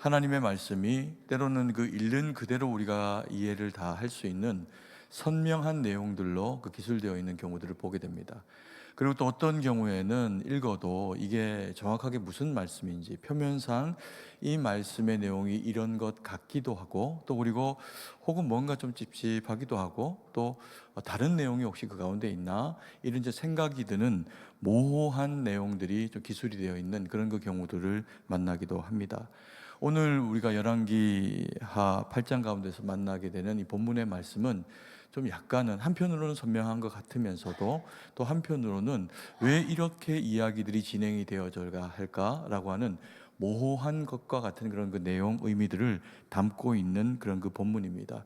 하나님의 말씀이 때로는 그 읽는 그대로 우리가 이해를 다 할 수 있는 선명한 내용들로 기술되어 있는 경우들을 보게 됩니다. 그리고 또 어떤 경우에는 읽어도 이게 정확하게 무슨 말씀인지 표면상 이 말씀의 내용이 이런 것 같기도 하고, 또 그리고 혹은 뭔가 좀 찝찝하기도 하고, 또 다른 내용이 혹시 그 가운데 있나 이런 이제 생각이 드는 모호한 내용들이 좀 기술이 되어 있는 그런 경우들을 만나기도 합니다. 오늘 우리가 열왕기하 8장 가운데서 만나게 되는 이 본문의 말씀은 좀 약간은 한편으로는 선명한 것 같으면서도 또 한편으로는 왜 이렇게 이야기들이 진행이 되어져야 할까라고 하는 모호한 것과 같은 그런 내용 의미들을 담고 있는 그런 본문입니다.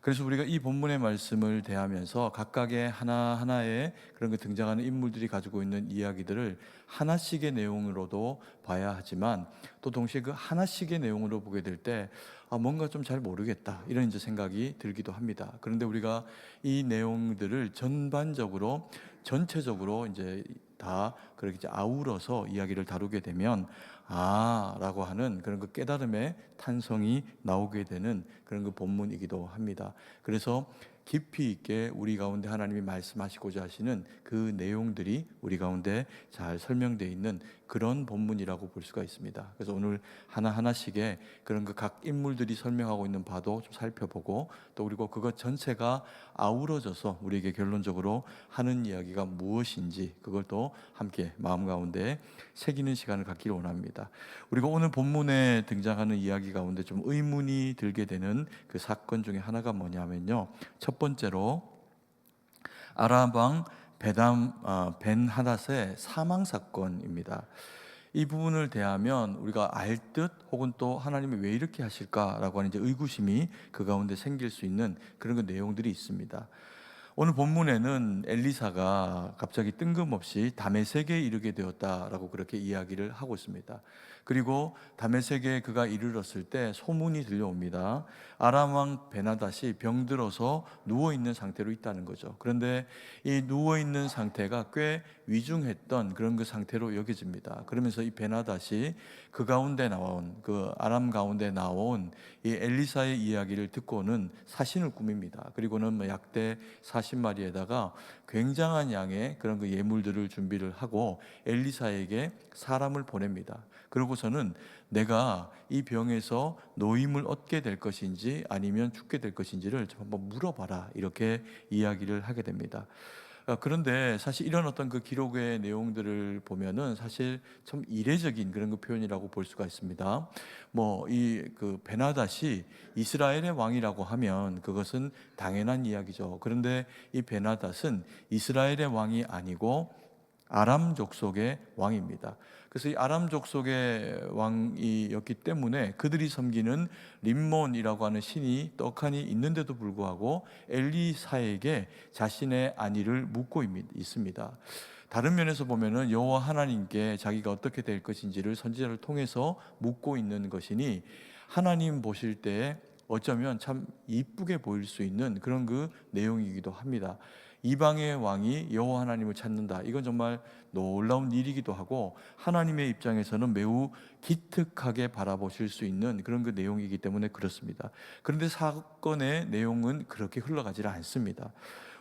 그래서 우리가 이 본문의 말씀을 대하면서 각각의 하나하나의 그런 등장하는 인물들이 가지고 있는 이야기들을 하나씩의 내용으로도 봐야 하지만, 또 동시에 그 하나씩의 내용으로 보게 될 때 뭔가 좀 잘 모르겠다 이런 이제 생각이 들기도 합니다. 그런데 우리가 이 내용들을 전반적으로 전체적으로 이제 다 그렇게 이제 아우러서 이야기를 다루게 되면 라고 하는 그런 깨달음의 탄성이 나오게 되는 그런 본문이기도 합니다. 그래서 깊이 있게 우리 가운데 하나님이 말씀하시고자 하시는 그 내용들이 우리 가운데 잘 설명되어 있는 그런 본문이라고 볼 수가 있습니다. 그래서 오늘 하나하나씩의 그런 각 인물들이 설명하고 있는 바도 좀 살펴보고, 또 그리고 그것 전체가 아우러져서 우리에게 결론적으로 하는 이야기가 무엇인지 그걸 또 함께 마음 가운데 새기는 시간을 갖기를 원합니다. 우리가 오늘 본문에 등장하는 이야기 가운데 좀 의문이 들게 되는 그 사건 중에 하나가 뭐냐면요, 첫 번째로 아람 왕 벤하닷의 사망 사건입니다. 이 부분을 대하면 우리가 알 듯 혹은 또 하나님이 왜 이렇게 하실까라고 하는 이제 의구심이 그 가운데 생길 수 있는 그런 내용들이 있습니다. 오늘 본문에는 엘리사가 갑자기 뜬금없이 다메섹에 이르게 되었다라고 그렇게 이야기를 하고 있습니다. 그리고 다메섹에 그가 이르렀을 때 소문이 들려옵니다. 아람 왕 베나닷이 병들어서 누워 있는 상태로 있다는 거죠. 그런데 이 누워 있는 상태가 꽤 위중했던 그런 상태로 여겨집니다. 그러면서 이 베나닷이 그 가운데 나온 그 아람 가운데 나온 이 엘리사의 이야기를 듣고는 사신을 꾸밉니다. 그리고는 약대 40마리에다가 굉장한 양의 그런 예물들을 준비를 하고 엘리사에게 사람을 보냅니다. 그러고서는 내가 이 병에서 노임을 얻게 될 것인지 아니면 죽게 될 것인지를 좀 한번 물어봐라, 이렇게 이야기를 하게 됩니다. 그런데 사실 이런 어떤 기록의 내용들을 보면은 사실 참 이례적인 그런 표현이라고 볼 수가 있습니다. 이 베나닷이 이스라엘의 왕이라고 하면 그것은 당연한 이야기죠. 그런데 이 베나닷은 이스라엘의 왕이 아니고 아람 족속의 왕입니다. 그래서 이 아람 족속의 왕이었기 때문에 그들이 섬기는 림몬이라고 하는 신이 떡하니 있는데도 불구하고 엘리사에게 자신의 안위를 묻고 있습니다. 다른 면에서 보면은 여호와 하나님께 자기가 어떻게 될 것인지를 선지자를 통해서 묻고 있는 것이니, 하나님 보실 때에 어쩌면 참 이쁘게 보일 수 있는 그런 내용이기도 합니다. 이방의 왕이 여호와 하나님을 찾는다. 이건 정말 놀라운 일이기도 하고 하나님의 입장에서는 매우 기특하게 바라보실 수 있는 그런 내용이기 때문에 그렇습니다. 그런데 사건의 내용은 그렇게 흘러가지를 않습니다.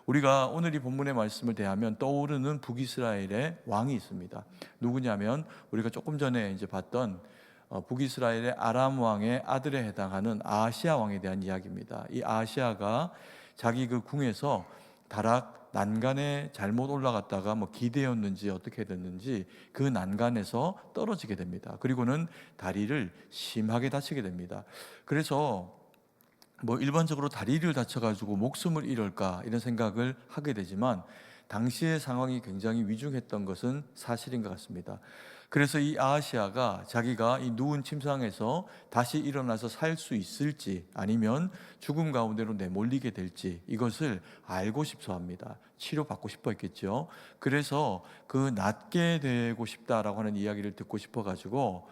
우리가 오늘 이 본문의 말씀을 대하면 떠오르는 북이스라엘의 왕이 있습니다. 누구냐면 우리가 조금 전에 이제 봤던 북이스라엘의 아람 왕의 아들에 해당하는 아하시아 왕에 대한 이야기입니다. 이 아하시아가 자기 궁에서 다락 난간에 잘못 올라갔다가 기대었는지 어떻게 됐는지 그 난간에서 떨어지게 됩니다. 그리고는 다리를 심하게 다치게 됩니다. 그래서 일반적으로 다리를 다쳐가지고 목숨을 잃을까 이런 생각을 하게 되지만, 당시의 상황이 굉장히 위중했던 것은 사실인 것 같습니다. 그래서 이 아하시아가 자기가 이 누운 침상에서 다시 일어나서 살 수 있을지 아니면 죽음 가운데로 내몰리게 될지 이것을 알고 싶어 합니다. 치료받고 싶어 했겠죠. 그래서 낫게 되고 싶다라고 하는 이야기를 듣고 싶어 가지고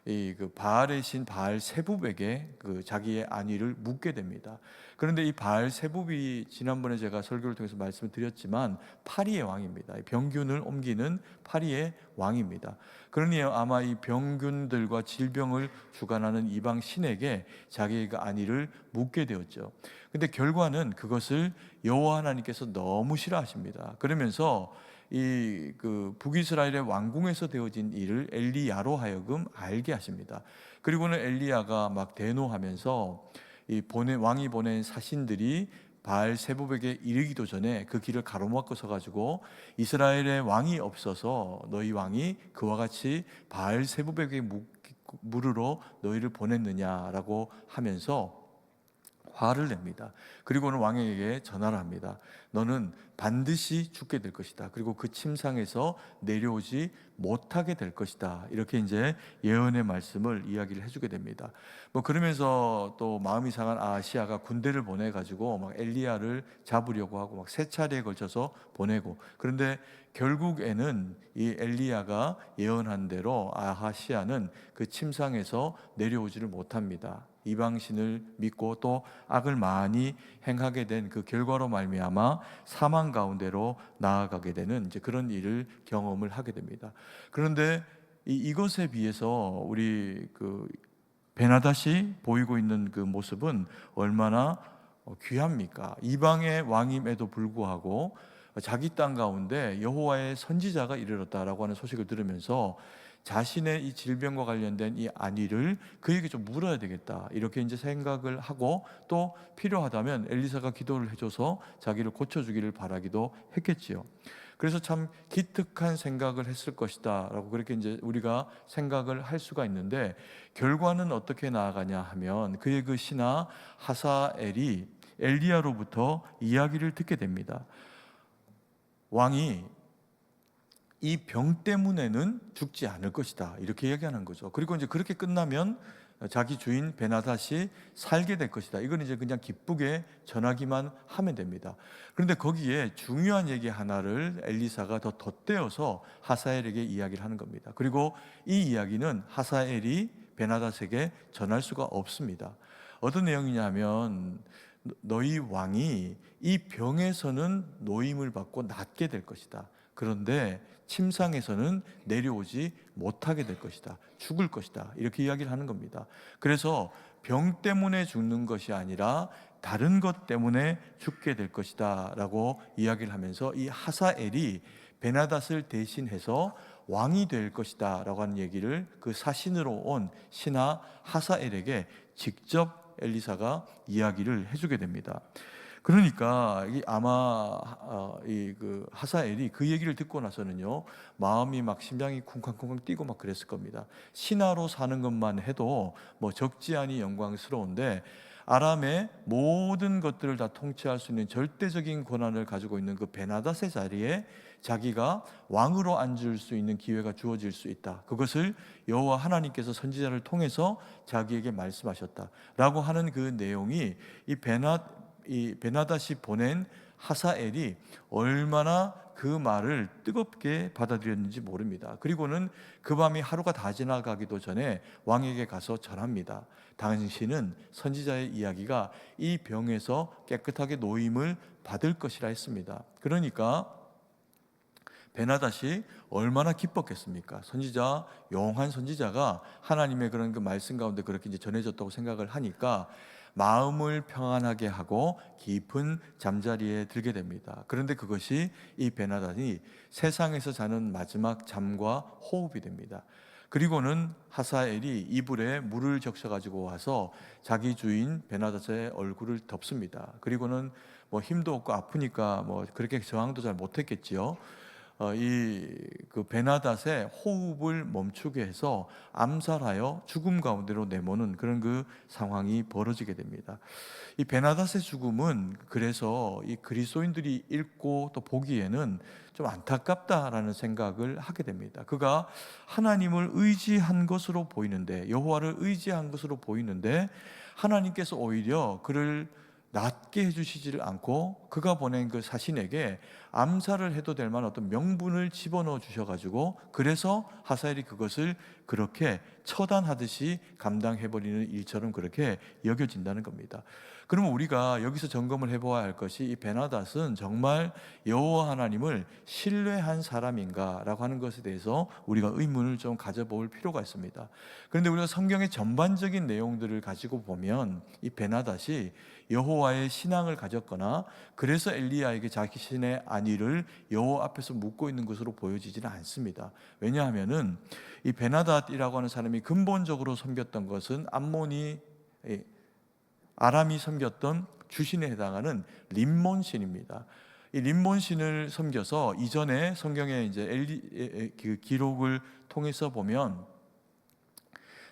그 바알의 신 바알 세붑에게 그 자기의 안위를 묻게 됩니다. 그런데 이 바알 세붑이 지난번에 제가 설교를 통해서 말씀을 드렸지만 파리의 왕입니다. 병균을 옮기는 파리의 왕입니다. 그러니 아마 이 병균들과 질병을 주관하는 이방 신에게 자기의 그 안위를 묻게 되었죠. 근데 결과는 그것을 여호와 하나님께서 너무 싫어하십니다. 그러면서 이 그 북이스라엘의 왕궁에서 되어진 일을 엘리야로 하여금 알게 하십니다. 그리고는 엘리야가 막 대노하면서 왕이 보낸 사신들이 바알 세붑에게 이르기도 전에 그 길을 가로막고 서가지고 이스라엘의 왕이 없어서 너희 왕이 그와 같이 바알 세붑에게 물으러 너희를 보냈느냐라고 하면서 화를 냅니다. 그리고는 왕에게 전화를 합니다. 너는 반드시 죽게 될 것이다. 그리고 그 침상에서 내려오지 못하게 될 것이다. 이렇게 이제 예언의 말씀을 이야기를 해주게 됩니다. 뭐 그러면서 또 마음이 상한 아하시아가 군대를 보내가지고 막 엘리야를 잡으려고 하고 막 세 차례에 걸쳐서 보내고, 그런데 결국에는 이 엘리야가 예언한 대로 아하시아는 그 침상에서 내려오지를 못합니다. 이방신을 믿고 또 악을 많이 행하게 된 그 결과로 말미암아 사망 가운데로 나아가게 되는 이제 그런 일을 경험을 하게 됩니다. 그런데 이것에 비해서 우리 그 베나닷이 보이고 있는 그 모습은 얼마나 귀합니까? 이방의 왕임에도 불구하고 자기 땅 가운데 여호와의 선지자가 이르렀다라고 하는 소식을 들으면서 자신의 이 질병과 관련된 이 안위를 그에게 좀 물어야 되겠다, 이렇게 이제 생각을 하고 또 필요하다면 엘리사가 기도를 해줘서 자기를 고쳐주기를 바라기도 했겠지요. 그래서 참 기특한 생각을 했을 것이다라고 그렇게 이제 우리가 생각을 할 수가 있는데, 결과는 어떻게 나아가냐 하면 그의 그 신하 하사엘이 엘리야로부터 이야기를 듣게 됩니다. 왕이 이 병 때문에는 죽지 않을 것이다, 이렇게 얘기하는 거죠. 그리고 이제 그렇게 끝나면 자기 주인 베나닷이 살게 될 것이다. 이건 이제 그냥 기쁘게 전하기만 하면 됩니다. 그런데 거기에 중요한 얘기 하나를 엘리사가 더 덧대어서 하사엘에게 이야기를 하는 겁니다. 그리고 이 이야기는 하사엘이 베나닷에게 전할 수가 없습니다. 어떤 내용이냐면 너희 왕이 이 병에서는 노임을 받고 낫게 될 것이다. 그런데 침상에서는 내려오지 못하게 될 것이다. 죽을 것이다. 이렇게 이야기를 하는 겁니다. 그래서 병 때문에 죽는 것이 아니라 다른 것 때문에 죽게 될 것이다 라고 이야기를 하면서 이 하사엘이 베나닷을 대신해서 왕이 될 것이다 라고 하는 얘기를 그 사신으로 온 신하 하사엘에게 직접 엘리사가 이야기를 해주게 됩니다. 그러니까 아마 그 하사엘이 그 얘기를 듣고 나서는요, 마음이 막 심장이 쿵쾅쿵쾅 뛰고 막 그랬을 겁니다. 신하로 사는 것만 해도 뭐 적지 않이 영광스러운데 아람의 모든 것들을 다 통치할 수 있는 절대적인 권한을 가지고 있는 그 베나닷의 자리에 자기가 왕으로 앉을 수 있는 기회가 주어질 수 있다. 그것을 여호와 하나님께서 선지자를 통해서 자기에게 말씀하셨다라고 하는 그 내용이 이 베나닷이 보낸 하사엘이 얼마나 그 말을 뜨겁게 받아들였는지 모릅니다. 그리고는 그 밤이 하루가 다 지나가기도 전에 왕에게 가서 전합니다. 당신은 선지자의 이야기가 이 병에서 깨끗하게 노임을 받을 것이라 했습니다. 그러니까 베나닷이 얼마나 기뻤겠습니까? 선지자, 영원한 선지자가 하나님의 그런 그 말씀 가운데 그렇게 이제 전해졌다고 생각을 하니까 마음을 평안하게 하고 깊은 잠자리에 들게 됩니다. 그런데 그것이 이 베나닷이 세상에서 자는 마지막 잠과 호흡이 됩니다. 그리고는 하사엘이 이불에 물을 적셔 가지고 와서 자기 주인 베나닷의 얼굴을 덮습니다. 그리고는 뭐 힘도 없고 아프니까 뭐 그렇게 저항도 잘 못했겠지요. 그 베나닷의 호흡을 멈추게 해서 암살하여 죽음 가운데로 내모는 그런 그 상황이 벌어지게 됩니다. 이 베나닷의 죽음은 그래서 이 그리스도인들이 읽고 또 보기에는 좀 안타깝다라는 생각을 하게 됩니다. 그가 하나님을 의지한 것으로 보이는데, 여호와를 의지한 것으로 보이는데 하나님께서 오히려 그를 낫게 해주시지를 않고 그가 보낸 그 사신에게 암살을 해도 될 만한 어떤 명분을 집어넣어 주셔가지고, 그래서 하사엘이 그것을 그렇게 처단하듯이 감당해버리는 일처럼 그렇게 여겨진다는 겁니다. 그러면 우리가 여기서 점검을 해보아야 할 것이, 이 베나닷은 정말 여호와 하나님을 신뢰한 사람인가라고 하는 것에 대해서 우리가 의문을 좀 가져볼 필요가 있습니다. 그런데 우리가 성경의 전반적인 내용들을 가지고 보면 이 베나닷이 여호와의 신앙을 가졌거나 그래서 엘리야에게 자기 신의 안위를 여호와 앞에서 묻고 있는 것으로 보여지지는 않습니다. 왜냐하면은 이 베나닷이라고 하는 사람이 근본적으로 섬겼던 것은 아람이 섬겼던 주신에 해당하는 림몬신입니다. 이 림몬신을 섬겨서 이전에 성경에 이제 그 기록을 통해서 보면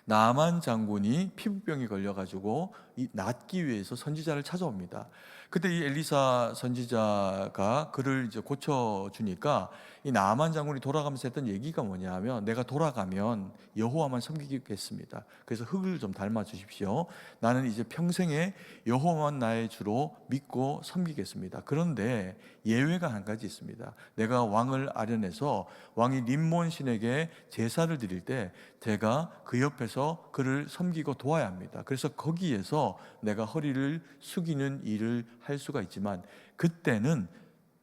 나아만 장군이 피부병이 걸려가지고 낫기 위해서 선지자를 찾아옵니다. 그때 이 엘리사 선지자가 그를 이제 고쳐주니까 이 나아만 장군이 돌아가면서 했던 얘기가 뭐냐면, 내가 돌아가면 여호와만 섬기겠습니다. 그래서 흙을 좀 닮아 주십시오. 나는 이제 평생에 여호와만 나의 주로 믿고 섬기겠습니다. 그런데 예외가 한 가지 있습니다. 내가 왕을 아련해서 왕이 림몬신에게 제사를 드릴 때 제가 그 옆에서 그를 섬기고 도와야 합니다. 그래서 거기에서 내가 허리를 숙이는 일을 할 수가 있지만, 그때는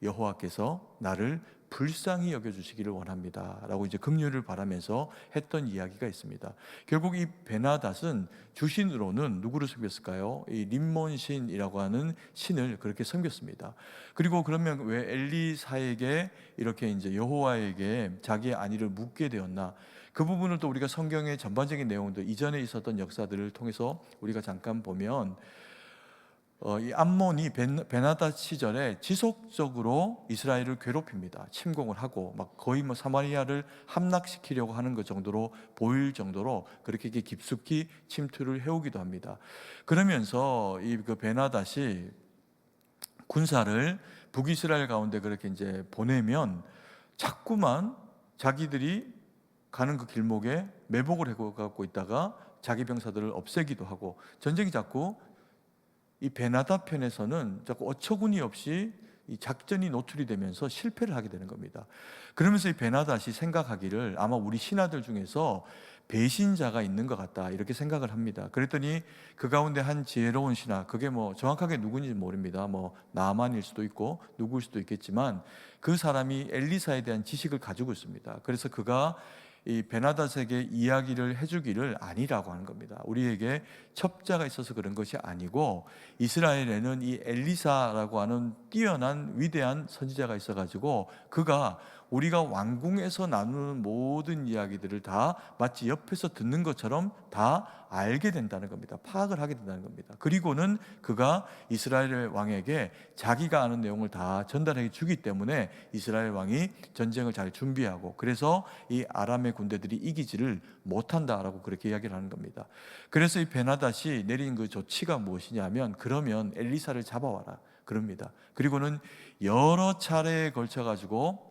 여호와께서 나를 불쌍히 여겨주시기를 원합니다 라고 이제 긍휼을 바라면서 했던 이야기가 있습니다. 결국 이 베나닷은 주신으로는 누구를 섬겼을까요? 이 림몬신이라고 하는 신을 그렇게 섬겼습니다. 그리고 그러면 왜 엘리사에게 이렇게 이제 여호와에게 자기의 안위를 묻게 되었나? 그 부분을 또 우리가 성경의 전반적인 내용들, 이전에 있었던 역사들을 통해서 우리가 잠깐 보면, 이 암몬이 베나닷 시절에 지속적으로 이스라엘을 괴롭힙니다. 침공을 하고 막 거의 사마리아를 함락시키려고 하는 것 정도로 보일 정도로 그렇게 깊숙이 침투를 해오기도 합니다. 그러면서 이 그 베나닷이 군사를 북이스라엘 가운데 그렇게 이제 보내면 자꾸만 자기들이 가는 그 길목에 매복을 해갖고 있다가 자기 병사들을 없애기도 하고, 전쟁이 자꾸 이 베나닷 편에서는 자꾸 어처구니 없이 이 작전이 노출이 되면서 실패를 하게 되는 겁니다. 그러면서 이 베나닷이 생각하기를 아마 우리 신하들 중에서 배신자가 있는 것 같다 이렇게 생각을 합니다. 그랬더니 그 가운데 한 지혜로운 신하, 그게 뭐 정확하게 누군지 모릅니다. 뭐 나아만일 수도 있고 누구일 수도 있겠지만 그 사람이 엘리사에 대한 지식을 가지고 있습니다. 그래서 그가 이 베나닷에게 이야기를 해주기를 아니라고 하는 겁니다. 우리에게 첩자가 있어서 그런 것이 아니고, 이스라엘에는 이 엘리사라고 하는 뛰어난 위대한 선지자가 있어가지고 그가 우리가 왕궁에서 나누는 모든 이야기들을 다 마치 옆에서 듣는 것처럼 다 알게 된다는 겁니다. 파악을 하게 된다는 겁니다. 그리고는 그가 이스라엘 왕에게 자기가 아는 내용을 다 전달해 주기 때문에 이스라엘 왕이 전쟁을 잘 준비하고, 그래서 이 아람의 군대들이 이기지를 못한다라고 그렇게 이야기를 하는 겁니다. 그래서 이 베나닷이 내린 그 조치가 무엇이냐면, 그러면 엘리사를 잡아와라 그럽니다. 그리고는 여러 차례에 걸쳐 가지고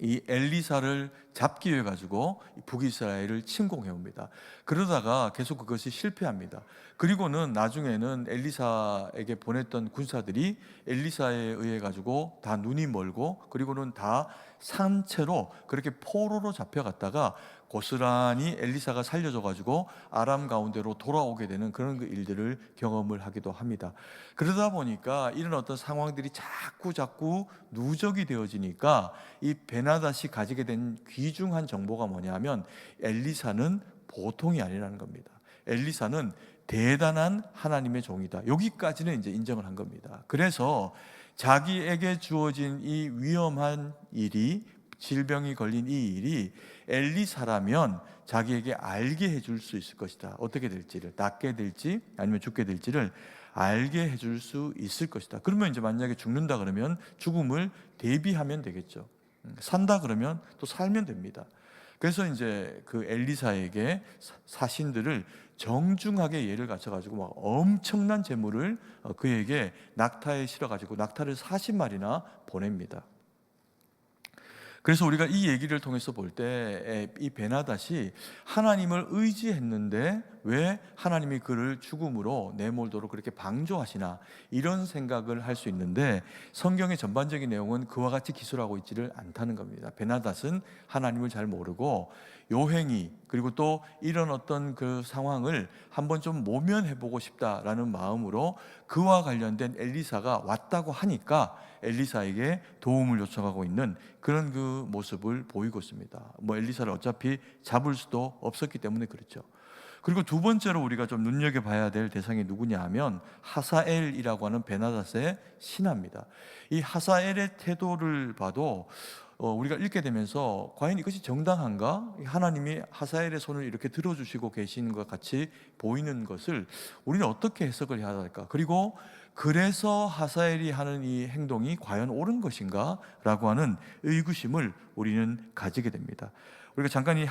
이 엘리사를 잡기 위해 가지고 북이스라엘을 침공해 옵니다. 그러다가 계속 그것이 실패합니다. 그리고는 나중에는 엘리사에게 보냈던 군사들이 엘리사에 의해 가지고 다 눈이 멀고, 그리고는 다 산채로 그렇게 포로로 잡혀갔다가 고스란히 엘리사가 살려줘 가지고 아람 가운데로 돌아오게 되는 그런 그 일들을 경험을 하기도 합니다. 그러다 보니까 이런 어떤 상황들이 자꾸 누적이 되어지니까 이 베나닷이 가지게 된 귀중한 정보가 뭐냐면, 엘리사는 보통이 아니라는 겁니다. 엘리사는 대단한 하나님의 종이다. 여기까지는 이제 인정을 한 겁니다. 그래서 자기에게 주어진 이 위험한 일이, 질병이 걸린 이 일이 엘리사라면 자기에게 알게 해줄 수 있을 것이다. 어떻게 될지를, 낫게 될지 아니면 죽게 될지를 알게 해줄 수 있을 것이다. 그러면 이제 만약에 죽는다 그러면 죽음을 대비하면 되겠죠. 산다 그러면 또 살면 됩니다. 그래서 이제 그 엘리사에게 사신들을 정중하게 예를 갖춰가지고 막 엄청난 재물을 그에게 낙타에 실어가지고 낙타를 40마리나 보냅니다. 그래서 우리가 이 얘기를 통해서 볼 때 이 베나닷이 하나님을 의지했는데 왜 하나님이 그를 죽음으로 내몰도록 그렇게 방조하시나, 이런 생각을 할 수 있는데, 성경의 전반적인 내용은 그와 같이 기술하고 있지를 않다는 겁니다. 베나닷은 하나님을 잘 모르고 요행이, 그리고 또 이런 어떤 그 상황을 한번 좀 모면해보고 싶다라는 마음으로 그와 관련된 엘리사가 왔다고 하니까 엘리사에게 도움을 요청하고 있는 그런 그 모습을 보이고 있습니다. 뭐 엘리사를 어차피 잡을 수도 없었기 때문에 그렇죠. 그리고 두 번째로 우리가 좀 눈여겨봐야 될 대상이 누구냐 하면 하사엘이라고 하는 베나닷의 신하입니다. 이 하사엘의 태도를 봐도 우리가 읽게 되면서 과연 이것이 정당한가? 하나님이 하사엘의 손을 이렇게 들어주시고 계시는 것 같이 보이는 것을 우리는 어떻게 해석을 해야 할까? 그리고 그래서 하사엘이 하는 이 행동이 과연 옳은 것인가? 라고 하는 의구심을 우리는 가지게 됩니다. 우리가 잠깐 이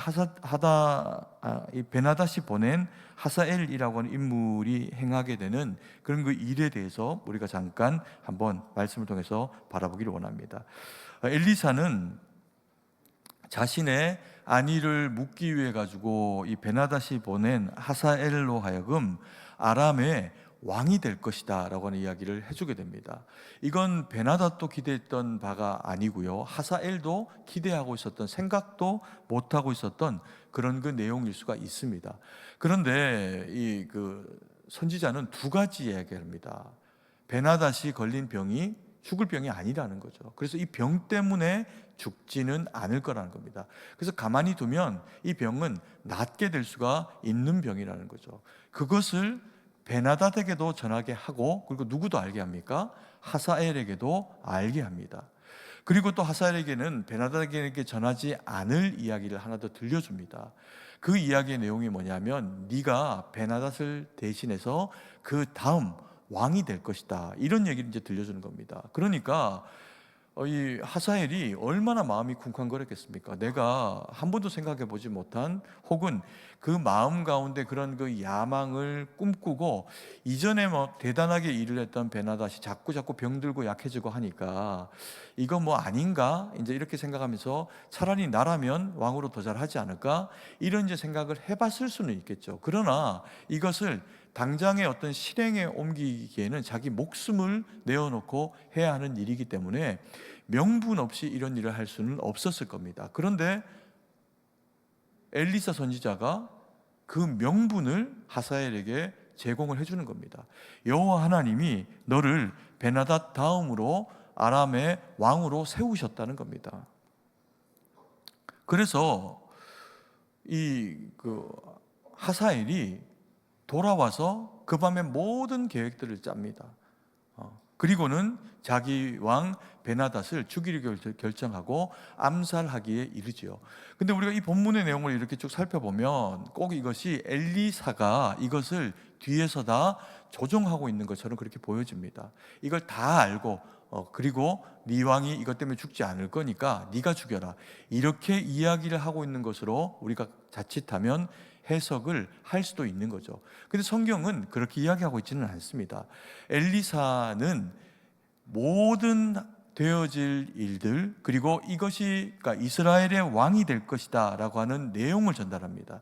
베나닷이 보낸 하사엘이라고 하는 인물이 행하게 되는 그런 그 일에 대해서 우리가 잠깐 한번 말씀을 통해서 바라보기를 원합니다. 엘리사는 자신의 안위를 묻기 위해 가지고 이 베나닷이 보낸 하사엘로 하여금 아람의 왕이 될 것이다 라고 하는 이야기를 해주게 됩니다. 이건 베나닷도 기대했던 바가 아니고요, 하사엘도 기대하고 있었던, 생각도 못하고 있었던 그런 그 내용일 수가 있습니다. 그런데 이 그 선지자는 두 가지 이야기를 합니다. 베나닷이 걸린 병이 죽을 병이 아니라는 거죠. 그래서 이 병 때문에 죽지는 않을 거라는 겁니다. 그래서 가만히 두면 이 병은 낫게 될 수가 있는 병이라는 거죠. 그것을 베나닷에게도 전하게 하고, 그리고 누구도 알게 합니까? 하사엘에게도 알게 합니다. 그리고 또 하사엘에게는 베나닷에게 전하지 않을 이야기를 하나 더 들려줍니다. 그 이야기의 내용이 뭐냐면 네가 베나닷을 대신해서 그 다음 왕이 될 것이다, 이런 얘기를 이제 들려주는 겁니다. 그러니까 이 하사엘이 얼마나 마음이 쿵쾅거렸겠습니까? 내가 한 번도 생각해 보지 못한, 혹은 그 마음 가운데 그런 그 야망을 꿈꾸고 이전에 뭐 대단하게 일을 했던 베나닷이 자꾸 병들고 약해지고 하니까 이거 뭐 아닌가? 이제 이렇게 생각하면서 차라리 나라면 왕으로 더 잘하지 않을까? 이런 이제 생각을 해봤을 수는 있겠죠. 그러나 이것을 당장의 어떤 실행에 옮기기에는 자기 목숨을 내어놓고 해야 하는 일이기 때문에 명분 없이 이런 일을 할 수는 없었을 겁니다. 그런데 엘리사 선지자가 그 명분을 하사엘에게 제공을 해주는 겁니다. 여호와 하나님이 너를 베나닷 다음으로 아람의 왕으로 세우셨다는 겁니다. 그래서 이 하사엘이 돌아와서 그 밤에 모든 계획들을 짭니다. 그리고는 자기 왕 베나닷을 죽이기로 결정하고 암살하기에 이르지요. 근데 우리가 이 본문의 내용을 이렇게 쭉 살펴보면 꼭 이것이 엘리사가 이것을 뒤에서 다 조종하고 있는 것처럼 그렇게 보여집니다. 이걸 다 알고 그리고 네 왕이 이것 때문에 죽지 않을 거니까 네가 죽여라, 이렇게 이야기를 하고 있는 것으로 우리가 자칫하면 해석을 할 수도 있는 거죠. 근데 성경은 그렇게 이야기하고 있지는 않습니다. 엘리사는 모든 되어질 일들, 그리고 이것이 그러니까 이스라엘의 왕이 될 것이다 라고 하는 내용을 전달합니다.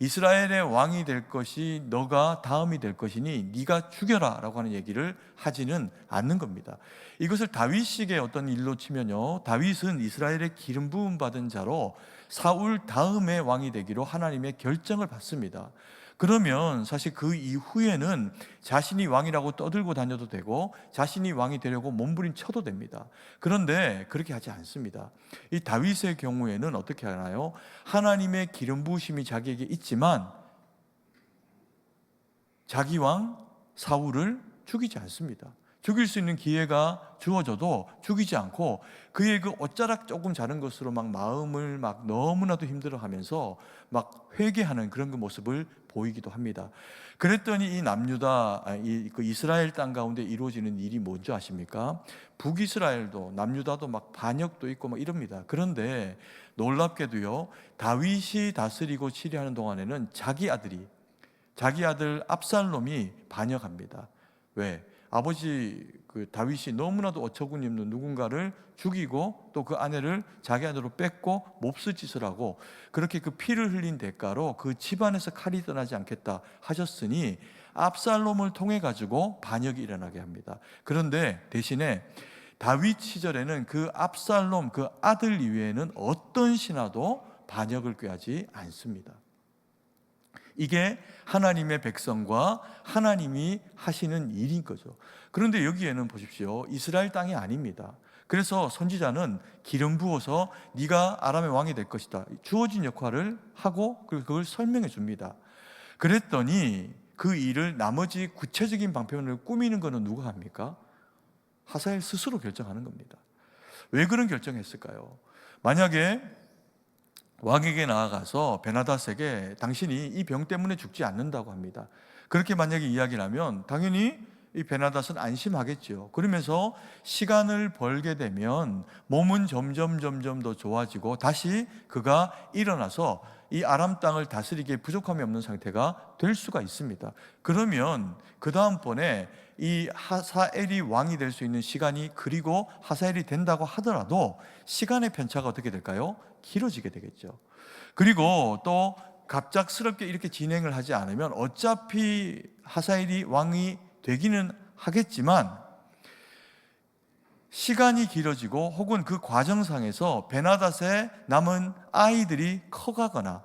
이스라엘의 왕이 될 것이 너가 다음이 될 것이니 네가 죽여라 라고 하는 얘기를 하지는 않는 겁니다. 이것을 다윗식의 어떤 일로 치면요, 다윗은 이스라엘의 기름 부음 받은 자로 사울 다음에 왕이 되기로 하나님의 결정을 받습니다. 그러면 사실 그 이후에는 자신이 왕이라고 떠들고 다녀도 되고 자신이 왕이 되려고 몸부림쳐도 됩니다. 그런데 그렇게 하지 않습니다. 이 다윗의 경우에는 어떻게 하나요? 하나님의 기름 부으심이 자기에게 있지만 자기 왕 사울을 죽이지 않습니다. 죽일 수 있는 기회가 주어져도 죽이지 않고 그의 그 어쩌락 조금 자른 것으로 막 마음을 막 너무나도 힘들어하면서 막 회개하는 그런 그 모습을 보이기도 합니다. 그랬더니 이 남유다, 그 이스라엘 땅 가운데 이루어지는 일이 뭔지 아십니까? 북이스라엘도 남유다도 막 반역도 있고 막 이럽니다. 그런데 놀랍게도요, 다윗이 다스리고 치리하는 동안에는 자기 아들 압살롬이 반역합니다. 왜? 아버지 그 다윗이 너무나도 어처구니 없는 누군가를 죽이고 또 그 아내를 자기 안으로 뺏고 몹쓸 짓을 하고 그렇게 그 피를 흘린 대가로 그 집안에서 칼이 떠나지 않겠다 하셨으니 압살롬을 통해 가지고 반역이 일어나게 합니다. 그런데 대신에 다윗 시절에는 그 압살롬 그 아들 이외에는 어떤 신하도 반역을 꾀하지 않습니다. 이게 하나님의 백성과 하나님이 하시는 일인 거죠. 그런데 여기에는 보십시오. 이스라엘 땅이 아닙니다. 그래서 선지자는 기름 부어서 네가 아람의 왕이 될 것이다. 주어진 역할을 하고 그걸 설명해 줍니다. 그랬더니 그 일을 나머지 구체적인 방편을 꾸미는 것은 누가 합니까? 하사엘 스스로 결정하는 겁니다. 왜 그런 결정했을까요? 만약에 왕에게 나아가서 베나닷에게 당신이 이 병 때문에 죽지 않는다고 합니다. 그렇게 만약에 이야기를 하면 당연히 이 베나닷은 안심하겠죠. 그러면서 시간을 벌게 되면 몸은 점점 더 좋아지고 다시 그가 일어나서 이 아람 땅을 다스리기에 부족함이 없는 상태가 될 수가 있습니다. 그러면 그 다음번에 이 하사엘이 왕이 될 수 있는 시간이 그리고 하사엘이 된다고 하더라도 시간의 편차가 어떻게 될까요? 길어지게 되겠죠. 그리고 또 갑작스럽게 이렇게 진행을 하지 않으면 어차피 하사엘이 왕이 되기는 하겠지만 시간이 길어지고 혹은 그 과정상에서 베나닷의 남은 아이들이 커가거나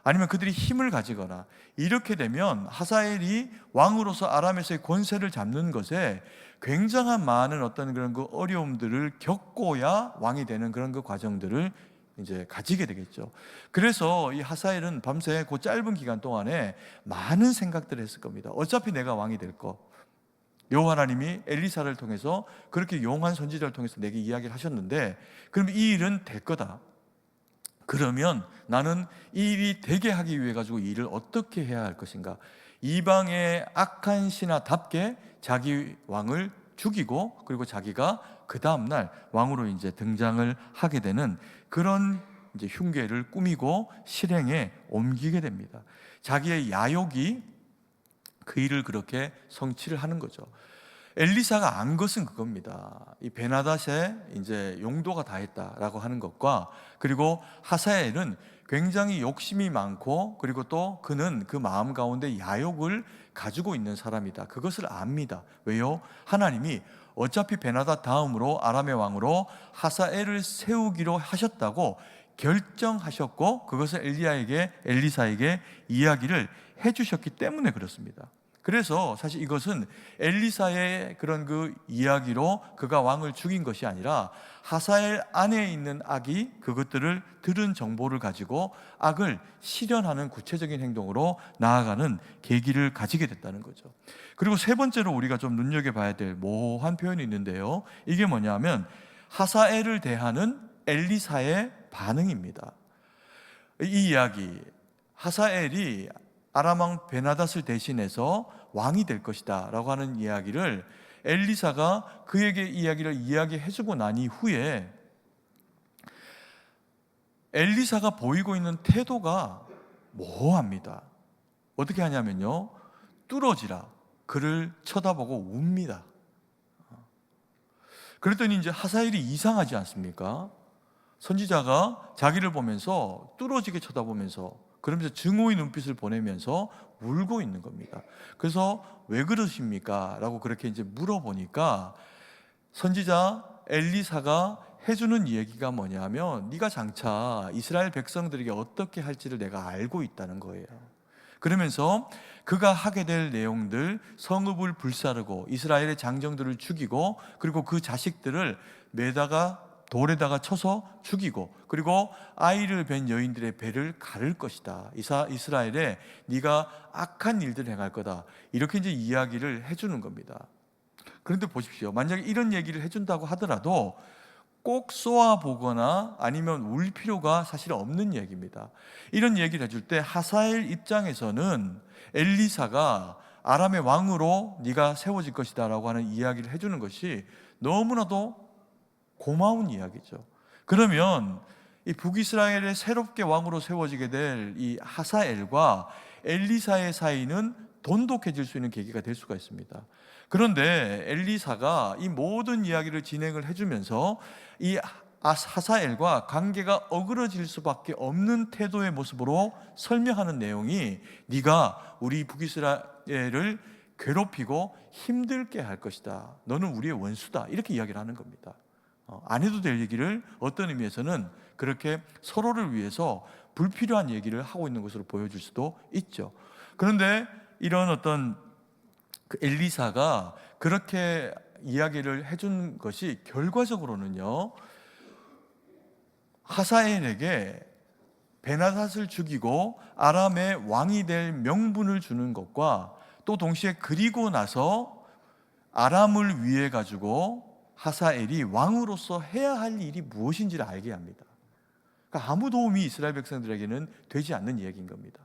아니면 그들이 힘을 가지거나 이렇게 되면 하사엘이 왕으로서 아람에서의 권세를 잡는 것에 굉장한 많은 어떤 그런 그 어려움들을 겪고야 왕이 되는 그런 그 과정들을 이제 가지게 되겠죠. 그래서 이 하사엘은 밤새 그 짧은 기간 동안에 많은 생각들을 했을 겁니다. 어차피 내가 왕이 될 거. 여호와 하나님이 엘리사를 통해서 그렇게 용한 선지자를 통해서 내게 이야기를 하셨는데 그럼 이 일은 될 거다. 그러면 나는 이 일이 되게 하기 위해 가지고 이 일을 어떻게 해야 할 것인가? 이방의 악한 신하답게 자기 왕을 죽이고 그리고 자기가 그 다음 날 왕으로 이제 등장을 하게 되는 그런 이제 흉계를 꾸미고 실행에 옮기게 됩니다. 자기의 야욕이 그 일을 그렇게 성취를 하는 거죠. 엘리사가 안 것은 그겁니다. 이 베나닷의 이제 용도가 다했다라고 하는 것과 그리고 하사엘은 굉장히 욕심이 많고 그리고 또 그는 그 마음 가운데 야욕을 가지고 있는 사람이다. 그것을 압니다. 왜요? 하나님이 어차피 베나닷 다음으로 아람의 왕으로 하사엘을 세우기로 하셨다고 결정하셨고 그것을 엘리사에게 이야기를 해주셨기 때문에 그렇습니다. 그래서 사실 이것은 엘리사의 그런 그 이야기로 그가 왕을 죽인 것이 아니라 하사엘 안에 있는 악이 그것들을 들은 정보를 가지고 악을 실현하는 구체적인 행동으로 나아가는 계기를 가지게 됐다는 거죠. 그리고 세 번째로 우리가 좀 눈여겨봐야 될 모호한 표현이 있는데요. 이게 뭐냐면 하사엘을 대하는 엘리사의 반응입니다. 이 이야기, 하사엘이 아람 왕 베나닷을 대신해서 왕이 될 것이다 라고 하는 이야기를 엘리사가 그에게 이야기를 이야기해주고 난 이후에 엘리사가 보이고 있는 태도가 모호합니다. 어떻게 하냐면요, 뚫어지라 그를 쳐다보고 웁니다. 그랬더니 이제 하사엘이 이상하지 않습니까? 선지자가 자기를 보면서 뚫어지게 쳐다보면서 그러면서 증오의 눈빛을 보내면서 울고 있는 겁니다. 그래서 왜 그러십니까? 라고 그렇게 이제 물어보니까 선지자 엘리사가 해주는 얘기가 뭐냐면 네가 장차 이스라엘 백성들에게 어떻게 할지를 내가 알고 있다는 거예요. 그러면서 그가 하게 될 내용들, 성읍을 불사르고 이스라엘의 장정들을 죽이고 그리고 그 자식들을 매다가 돌에다가 쳐서 죽이고 그리고 아이를 뵌 여인들의 배를 가를 것이다. 이스라엘에 네가 악한 일들을 행할 거다. 이렇게 이제 이야기를 해주는 겁니다. 그런데 보십시오. 만약에 이런 얘기를 해준다고 하더라도 꼭 쏘아보거나 아니면 울 필요가 사실 없는 얘기입니다. 이런 얘기를 해줄 때 하사엘 입장에서는 엘리사가 아람의 왕으로 네가 세워질 것이다 라고 하는 이야기를 해주는 것이 너무나도 고마운 이야기죠. 그러면 이 북이스라엘의 새롭게 왕으로 세워지게 될 이 하사엘과 엘리사의 사이는 돈독해질 수 있는 계기가 될 수가 있습니다. 그런데 엘리사가 이 모든 이야기를 진행을 해주면서 이 하사엘과 관계가 어그러질 수밖에 없는 태도의 모습으로 설명하는 내용이 네가 우리 북이스라엘을 괴롭히고 힘들게 할 것이다. 너는 우리의 원수다. 이렇게 이야기를 하는 겁니다. 안 해도 될 얘기를 어떤 의미에서는 그렇게 서로를 위해서 불필요한 얘기를 하고 있는 것으로 보여줄 수도 있죠. 그런데 이런 어떤 그 엘리사가 그렇게 이야기를 해준 것이 결과적으로는요, 하사엘에게 베나닷을 죽이고 아람의 왕이 될 명분을 주는 것과 또 동시에 그리고 나서 아람을 위해 가지고 하사엘이 왕으로서 해야 할 일이 무엇인지를 알게 합니다. 그러니까 아무 도움이 이스라엘 백성들에게는 되지 않는 이야기인 겁니다.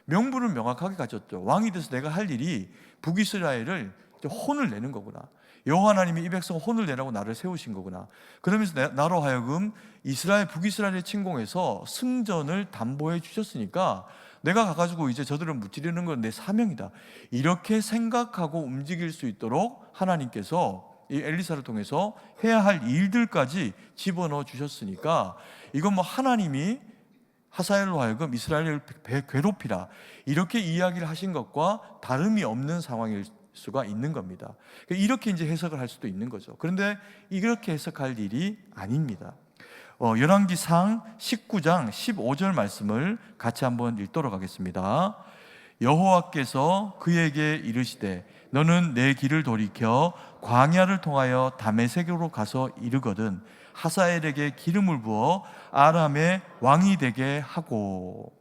명분을 명확하게 가졌죠. 왕이 돼서 내가 할 일이 북이스라엘을 혼을 내는 거구나. 여호와 하나님이 이 백성 혼을 내라고 나를 세우신 거구나. 그러면서 나로 하여금 북이스라엘을 침공해서 승전을 담보해 주셨으니까 내가 가가지고 이제 저들을 무찌르는 건 내 사명이다. 이렇게 생각하고 움직일 수 있도록 하나님께서 이 엘리사를 통해서 해야 할 일들까지 집어넣어 주셨으니까 이건 뭐 하나님이 하사엘로 하여금 이스라엘을 괴롭히라 이렇게 이야기를 하신 것과 다름이 없는 상황일 수가 있는 겁니다. 이렇게 이제 해석을 할 수도 있는 거죠. 그런데 이렇게 해석할 일이 아닙니다. 열왕기상 19장 15절 말씀을 같이 한번 읽도록 하겠습니다. 여호와께서 그에게 이르시되 너는 내 길을 돌이켜 광야를 통하여 다메섹으로 가서 이르거든 하사엘에게 기름을 부어 아람의 왕이 되게 하고.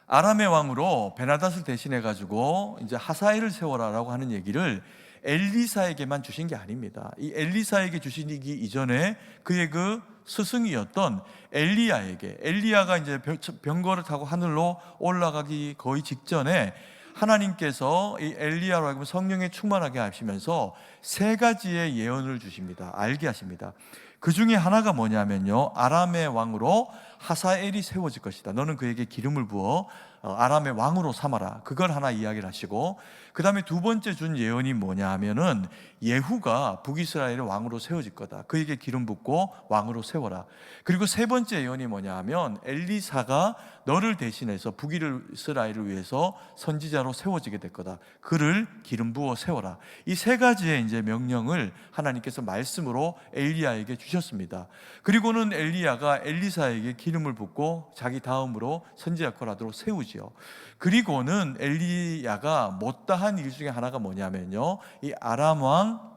아람의 왕으로 베나닷을 대신해 가지고 이제 하사엘을 세워라라고 하는 얘기를 엘리사에게만 주신 게 아닙니다. 이 엘리사에게 주시기 이전에 그의 그 스승이었던 엘리야가 이제 병거를 타고 하늘로 올라가기 거의 직전에 하나님께서 이 엘리야로 하여금 성령에 충만하게 하시면서 세 가지의 예언을 주십니다. 알게 하십니다. 그 중에 하나가 뭐냐면요, 아람의 왕으로 하사엘이 세워질 것이다. 너는 그에게 기름을 부어 아람의 왕으로 삼아라. 그걸 하나 이야기를 하시고, 그 다음에 두 번째 준 예언이 뭐냐 하면은 예후가 북이스라엘의 왕으로 세워질 거다. 그에게 기름 붓고 왕으로 세워라. 그리고 세 번째 예언이 뭐냐 하면 엘리사가 너를 대신해서 북이스라엘을 위해서 선지자로 세워지게 될 거다. 그를 기름 부어 세워라. 이 세 가지의 이제 명령을 하나님께서 말씀으로 엘리야에게 주셨습니다. 그리고는 엘리야가 엘리사에게 기름을 붓고 자기 다음으로 선지자 역할을 하도록 세우지요. 그리고는 엘리야가 못다한 일 중에 하나가 뭐냐면요, 이 아람 왕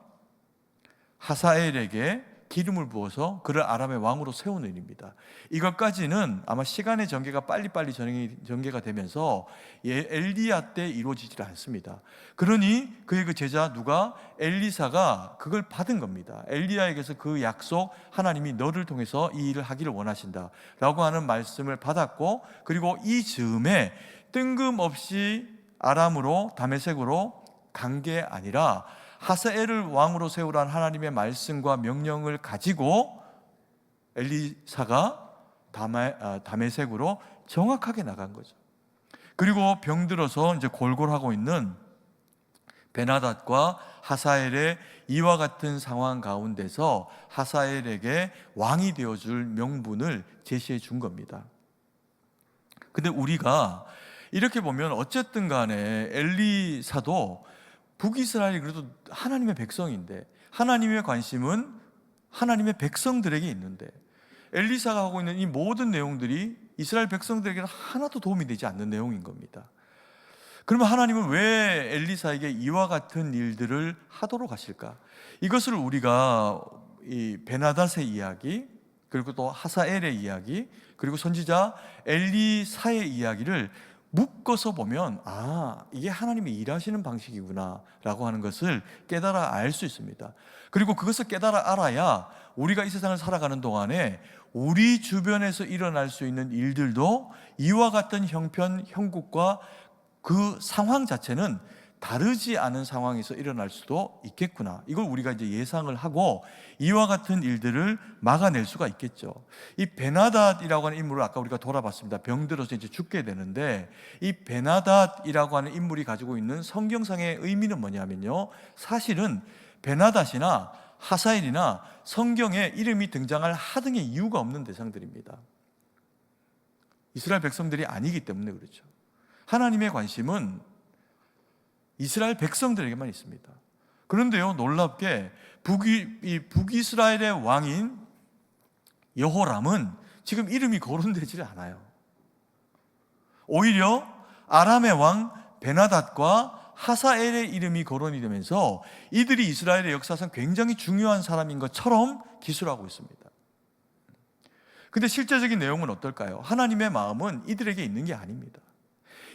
하사엘에게 기름을 부어서 그를 아람의 왕으로 세우는 일입니다. 이것까지는 아마 시간의 전개가 빨리빨리 전개가 되면서 엘리야 때 이루어지질 않습니다. 그러니 그의 그 제자 누가 엘리사가 그걸 받은 겁니다. 엘리야에게서 그 약속, 하나님이 너를 통해서 이 일을 하기를 원하신다 라고 하는 말씀을 받았고, 그리고 이 즈음에 뜬금없이 아람으로 다메섹으로 간 게 아니라 하사엘을 왕으로 세우라는 하나님의 말씀과 명령을 가지고 엘리사가 다메섹으로 정확하게 나간 거죠. 그리고 병들어서 이제 골골하고 있는 베나닷과 하사엘의 이와 같은 상황 가운데서 하사엘에게 왕이 되어줄 명분을 제시해 준 겁니다. 근데 우리가 이렇게 보면 어쨌든 간에 엘리사도 북이스라엘이 그래도 하나님의 백성인데 하나님의 관심은 하나님의 백성들에게 있는데 엘리사가 하고 있는 이 모든 내용들이 이스라엘 백성들에게는 하나도 도움이 되지 않는 내용인 겁니다. 그러면 하나님은 왜 엘리사에게 이와 같은 일들을 하도록 하실까? 이것을 우리가 이 베나닷의 이야기, 그리고 또 하사엘의 이야기, 그리고 선지자 엘리사의 이야기를 묶어서 보면 이게 하나님이 일하시는 방식이구나 라고 하는 것을 깨달아 알 수 있습니다. 그리고 그것을 깨달아 알아야 우리가 이 세상을 살아가는 동안에 우리 주변에서 일어날 수 있는 일들도 이와 같은 형편, 형국과 그 상황 자체는 다르지 않은 상황에서 일어날 수도 있겠구나. 이걸 우리가 이제 예상을 하고 이와 같은 일들을 막아낼 수가 있겠죠. 이 베나닷이라고 하는 인물을 아까 우리가 돌아봤습니다. 병들어서 이제 죽게 되는데, 이 베나닷이라고 하는 인물이 가지고 있는 성경상의 의미는 뭐냐면요, 사실은 베나닷이나 하사엘이나 성경에 이름이 등장할 하등의 이유가 없는 대상들입니다. 이스라엘 백성들이 아니기 때문에 그렇죠. 하나님의 관심은 이스라엘 백성들에게만 있습니다. 그런데요, 놀랍게 북이스라엘의 왕인 여호람은 지금 이름이 거론되지 않아요. 오히려 아람의 왕 베나닷과 하사엘의 이름이 거론이 되면서 이들이 이스라엘의 역사상 굉장히 중요한 사람인 것처럼 기술하고 있습니다. 근데 실제적인 내용은 어떨까요? 하나님의 마음은 이들에게 있는 게 아닙니다.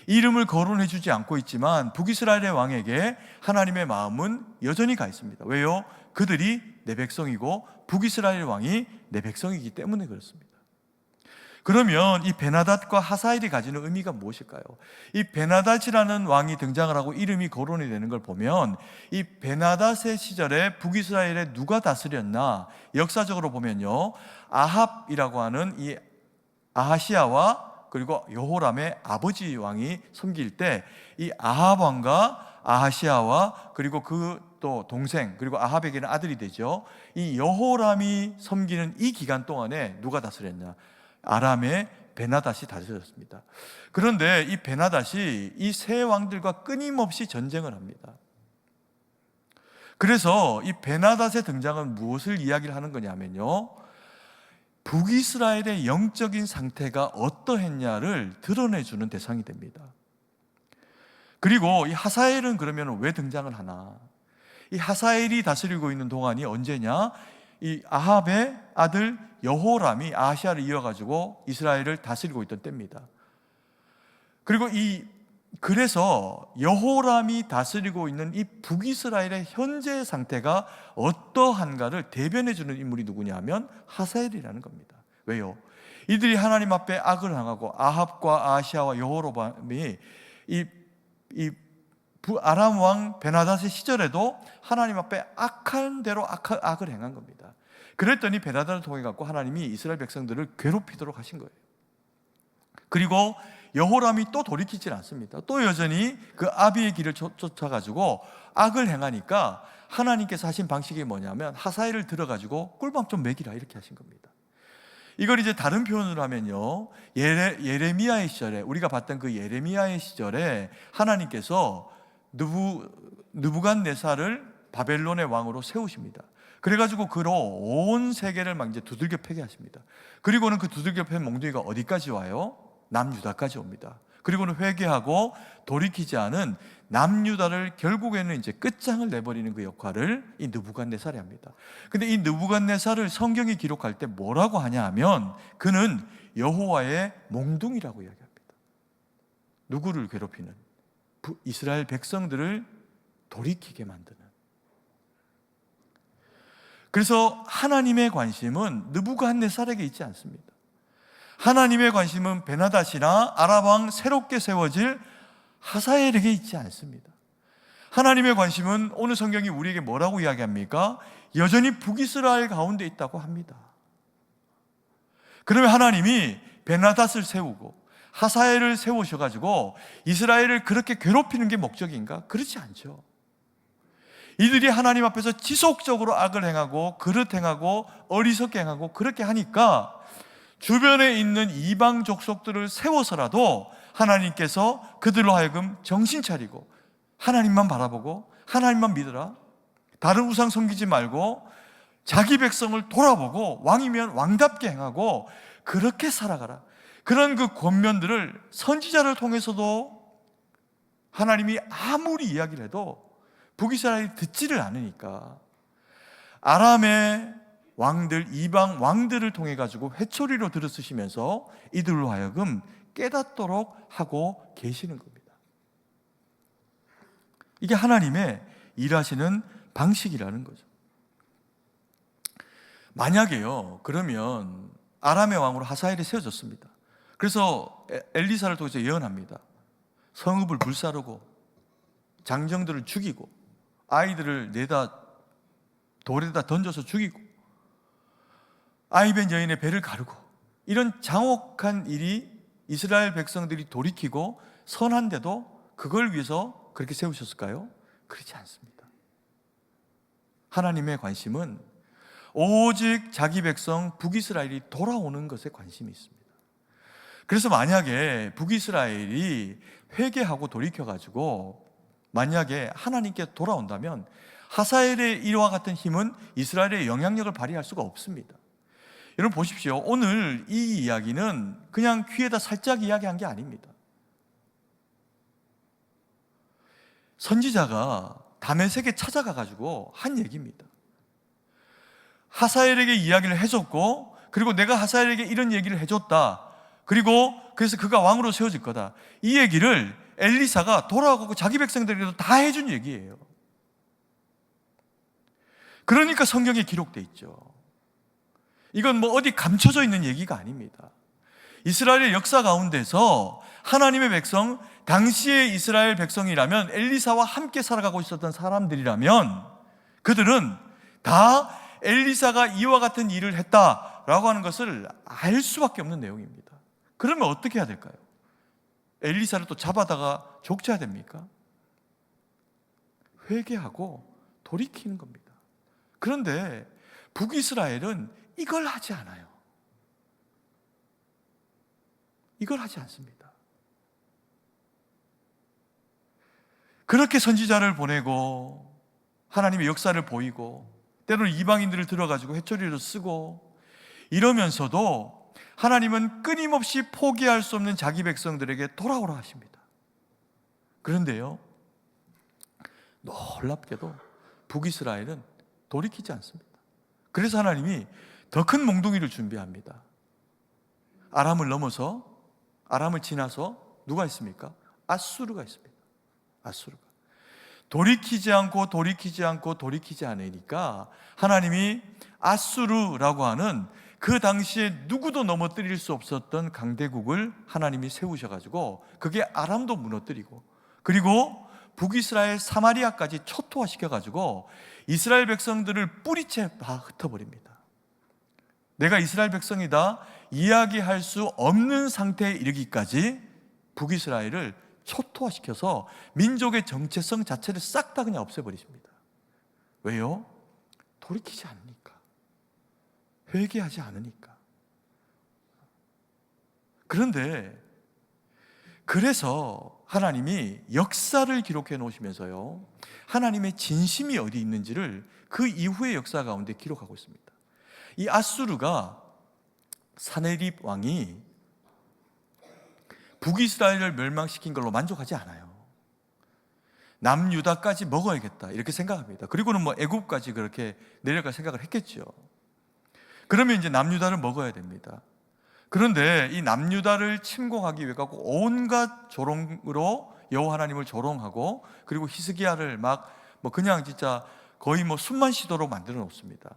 이름을 거론해 주지 않고 있지만 북이스라엘의 왕에게 하나님의 마음은 여전히 가 있습니다. 왜요? 그들이 내 백성이고 북이스라엘 왕이 내 백성이기 때문에 그렇습니다. 그러면 이 베나닷과 하사엘이 가지는 의미가 무엇일까요? 이 베나닷이라는 왕이 등장을 하고 이름이 거론이 되는 걸 보면, 이 베나닷의 시절에 북이스라엘에 누가 다스렸나, 역사적으로 보면요, 아합이라고 하는 이 아하시아와 그리고 여호람의 아버지 왕이 섬길 때, 이 아합 왕과 아하시아와 그리고 그 또 동생, 그리고 아합에게는 아들이 되죠, 이 여호람이 섬기는 이 기간 동안에 누가 다스렸냐? 아람의 베나닷이 다스렸습니다. 그런데 이 베나닷이 이 세 왕들과 끊임없이 전쟁을 합니다. 그래서 이 베나닷의 등장은 무엇을 이야기를 하는 거냐면요, 북이스라엘의 영적인 상태가 어떠했냐를 드러내주는 대상이 됩니다. 그리고 이 하사엘은 그러면 왜 등장을 하나? 이 하사엘이 다스리고 있는 동안이 언제냐? 이 아합의 아들 여호람이 아하시아를 이어가지고 이스라엘을 다스리고 있던 때입니다. 그리고 그래서 여호람이 다스리고 있는 이 북이스라엘의 현재 상태가 어떠한가를 대변해주는 인물이 누구냐면 하사엘이라는 겁니다. 왜요? 이들이 하나님 앞에 악을 행하고 아합과 아하시아와 여호람이 이 아람 왕 베나닷의 시절에도 하나님 앞에 악한 대로 악을 행한 겁니다. 그랬더니 베나닷을 통해 갖고 하나님이 이스라엘 백성들을 괴롭히도록 하신 거예요. 그리고 여호람이 또 돌이키질 않습니다. 또 여전히 그 아비의 길을 쫓아가지고 악을 행하니까 하나님께서 하신 방식이 뭐냐면 하사엘을 들어가지고 꿀밤 좀 먹이라 이렇게 하신 겁니다. 이걸 이제 다른 표현으로 하면요, 예레미야의 시절에, 우리가 봤던 그 예레미야의 시절에 하나님께서 느부갓네살을 바벨론의 왕으로 세우십니다. 그래가지고 그로 온 세계를 막 이제 두들겨 패게 하십니다. 그리고는 그 두들겨 팬 몽둥이가 어디까지 와요? 남유다까지 옵니다. 그리고는 회개하고 돌이키지 않은 남유다를 결국에는 이제 끝장을 내버리는 그 역할을 이 느부갓네살이 합니다. 근데 이 느부갓네살을 성경이 기록할 때 뭐라고 하냐 하면, 그는 여호와의 몽둥이라고 이야기합니다. 누구를 괴롭히는? 이스라엘 백성들을 돌이키게 만드는. 그래서 하나님의 관심은 느부갓네살에게 있지 않습니다. 하나님의 관심은 베나닷이나 아람 왕 새롭게 세워질 하사엘에게 있지 않습니다. 하나님의 관심은 오늘 성경이 우리에게 뭐라고 이야기합니까? 여전히 북이스라엘 가운데 있다고 합니다. 그러면 하나님이 베나닷을 세우고 하사엘을 세우셔가지고 이스라엘을 그렇게 괴롭히는 게 목적인가? 그렇지 않죠. 이들이 하나님 앞에서 지속적으로 악을 행하고 그릇 행하고 어리석게 행하고 그렇게 하니까 주변에 있는 이방 족속들을 세워서라도 하나님께서 그들로 하여금 정신 차리고 하나님만 바라보고 하나님만 믿어라, 다른 우상 섬기지 말고 자기 백성을 돌아보고 왕이면 왕답게 행하고 그렇게 살아가라, 그런 그 권면들을 선지자를 통해서도 하나님이 아무리 이야기를 해도 북이스라엘이 듣지를 않으니까 아람의 왕들, 이방 왕들을 통해 가지고 회초리로 들어쓰시면서 이들로 하여금 깨닫도록 하고 계시는 겁니다. 이게 하나님의 일하시는 방식이라는 거죠. 만약에요, 그러면 아람의 왕으로 하사엘이 세워졌습니다. 그래서 엘리사를 통해서 예언합니다. 성읍을 불사르고 장정들을 죽이고 아이들을 내다 돌에다 던져서 죽이고 아이벤 여인의 배를 가르고 이런 장혹한 일이 이스라엘 백성들이 돌이키고 선한데도 그걸 위해서 그렇게 세우셨을까요? 그렇지 않습니다. 하나님의 관심은 오직 자기 백성 북이스라엘이 돌아오는 것에 관심이 있습니다. 그래서 만약에 북이스라엘이 회개하고 돌이켜가지고 만약에 하나님께 돌아온다면 하사엘의 일과 같은 힘은 이스라엘의 영향력을 발휘할 수가 없습니다. 여러분 보십시오. 오늘 이 이야기는 그냥 귀에다 살짝 이야기한 게 아닙니다. 선지자가 다메섹에 찾아가가지고 한 얘기입니다. 하사엘에게 이야기를 해줬고, 그리고 내가 하사엘에게 이런 얘기를 해줬다. 그리고 그래서 그가 왕으로 세워질 거다. 이 얘기를 엘리사가 돌아가고 자기 백성들에게도 다 해준 얘기예요. 그러니까 성경에 기록돼 있죠. 이건 뭐 어디 감춰져 있는 얘기가 아닙니다. 이스라엘의 역사 가운데서 하나님의 백성, 당시의 이스라엘 백성이라면, 엘리사와 함께 살아가고 있었던 사람들이라면 그들은 다 엘리사가 이와 같은 일을 했다라고 하는 것을 알 수밖에 없는 내용입니다. 그러면 어떻게 해야 될까요? 엘리사를 또 잡아다가 족쳐야 됩니까? 회개하고 돌이키는 겁니다. 그런데 북이스라엘은 이걸 하지 않아요. 이걸 하지 않습니다. 그렇게 선지자를 보내고 하나님의 역사를 보이고 때로는 이방인들을 들어가지고 회초리로 쓰고 이러면서도 하나님은 끊임없이 포기할 수 없는 자기 백성들에게 돌아오라 하십니다. 그런데요, 놀랍게도 북이스라엘은 돌이키지 않습니다. 그래서 하나님이 더 큰 몽둥이를 준비합니다. 아람을 넘어서, 아람을 지나서 누가 있습니까? 아수르가 있습니다. 아수르가 돌이키지 않으니까 하나님이 아수르라고 하는 그 당시에 누구도 넘어뜨릴 수 없었던 강대국을 하나님이 세우셔가지고 그게 아람도 무너뜨리고, 그리고 북이스라엘 사마리아까지 초토화시켜가지고 이스라엘 백성들을 뿌리채 다 흩어버립니다. 내가 이스라엘 백성이다 이야기할 수 없는 상태에 이르기까지 북이스라엘을 초토화시켜서 민족의 정체성 자체를 싹 다 그냥 없애버리십니다. 왜요? 돌이키지 않으니까, 회개하지 않으니까. 그런데 그래서 하나님이 역사를 기록해 놓으시면서요, 하나님의 진심이 어디 있는지를 그 이후의 역사 가운데 기록하고 있습니다. 이 아수르가, 사네립 왕이 북이스라엘을 멸망시킨 걸로 만족하지 않아요. 남유다까지 먹어야겠다 이렇게 생각합니다. 그리고는 뭐 애굽까지 그렇게 내려갈 생각을 했겠죠. 그러면 이제 남유다를 먹어야 됩니다. 그런데 이 남유다를 침공하기 위해 갖고 온갖 조롱으로 여호와 하나님을 조롱하고, 그리고 히스기야를 막 뭐 그냥 진짜 거의 뭐 숨만 쉬도록 만들어 놓습니다.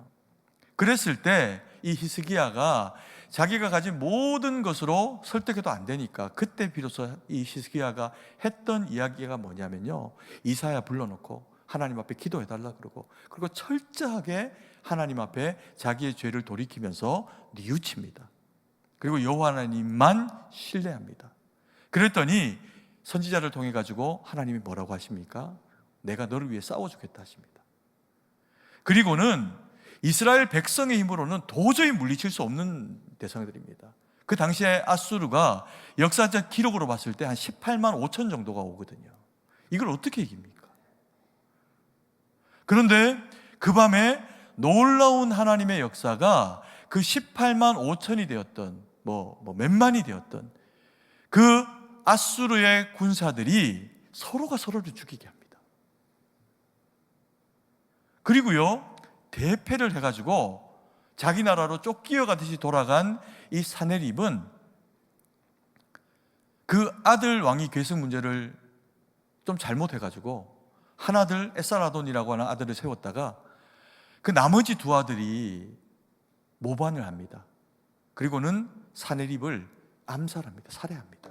그랬을 때 이 히스기야가 자기가 가진 모든 것으로 설득해도 안 되니까 그때 비로소 이 히스기야가 했던 이야기가 뭐냐면요, 이사야 불러놓고 하나님 앞에 기도해달라 그러고, 그리고 철저하게 하나님 앞에 자기의 죄를 돌이키면서 뉘우칩니다. 그리고 여호와 하나님만 신뢰합니다. 그랬더니 선지자를 통해 가지고 하나님이 뭐라고 하십니까? 내가 너를 위해 싸워주겠다 하십니다. 그리고는 이스라엘 백성의 힘으로는 도저히 물리칠 수 없는 대상들입니다. 그 당시에 아수르가 역사적 기록으로 봤을 때 한 18만 5천 정도가 오거든요. 이걸 어떻게 이깁니까? 그런데 그 밤에 놀라운 하나님의 역사가 그 18만 5천이 되었던 몇만이 되었던 그 아수르의 군사들이 서로가 서로를 죽이게 합니다. 그리고요, 대패를 해가지고 자기 나라로 쫓기어가듯이 돌아간 이 사네립은 그 아들 왕위 계승 문제를 좀 잘못해가지고 한 아들 에살아돈이라고 하는 아들을 세웠다가 그 나머지 두 아들이 모반을 합니다. 그리고는 사네립을 암살합니다. 살해합니다.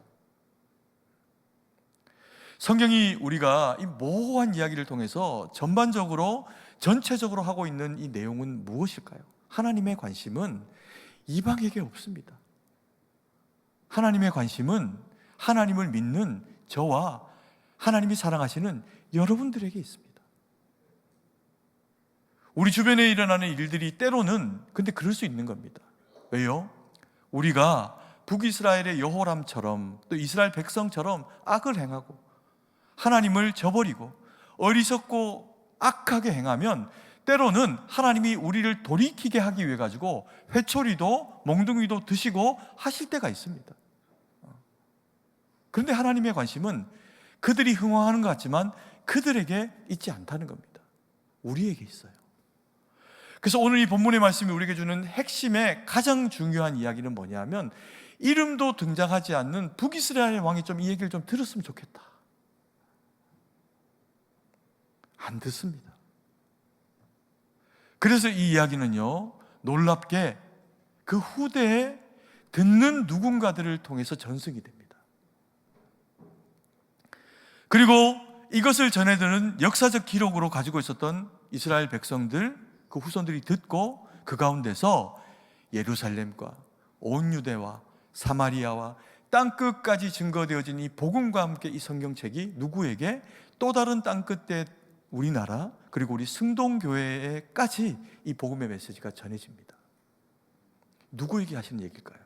성경이 우리가 이 모호한 이야기를 통해서 전체적으로 하고 있는 이 내용은 무엇일까요? 하나님의 관심은 이방에게 없습니다. 하나님의 관심은 하나님을 믿는 저와 하나님이 사랑하시는 여러분들에게 있습니다. 우리 주변에 일어나는 일들이 때로는 근데 그럴 수 있는 겁니다. 왜요? 우리가 북이스라엘의 여호람처럼 또 이스라엘 백성처럼 악을 행하고 하나님을 저버리고 어리석고 악하게 행하면 때로는 하나님이 우리를 돌이키게 하기 위해 가지고 회초리도 몽둥이도 드시고 하실 때가 있습니다. 그런데 하나님의 관심은 그들이 흥황하는 것 같지만 그들에게 있지 않다는 겁니다. 우리에게 있어요. 그래서 오늘 이 본문의 말씀이 우리에게 주는 핵심의 가장 중요한 이야기는 뭐냐면, 이름도 등장하지 않는 북이스라엘 왕이 좀 이 얘기를 좀 들었으면 좋겠다. 안 듣습니다. 그래서 이 이야기는요, 놀랍게 그 후대에 듣는 누군가들을 통해서 전승이 됩니다. 그리고 이것을 전해드는 역사적 기록으로 가지고 있었던 이스라엘 백성들, 그 후손들이 듣고 그 가운데서 예루살렘과 온 유대와 사마리아와 땅끝까지 증거되어진 이 복음과 함께 이 성경책이 누구에게, 또 다른 땅끝의 우리나라 그리고 우리 승동교회에까지 이 복음의 메시지가 전해집니다. 누구에게 하시는 얘기일까요?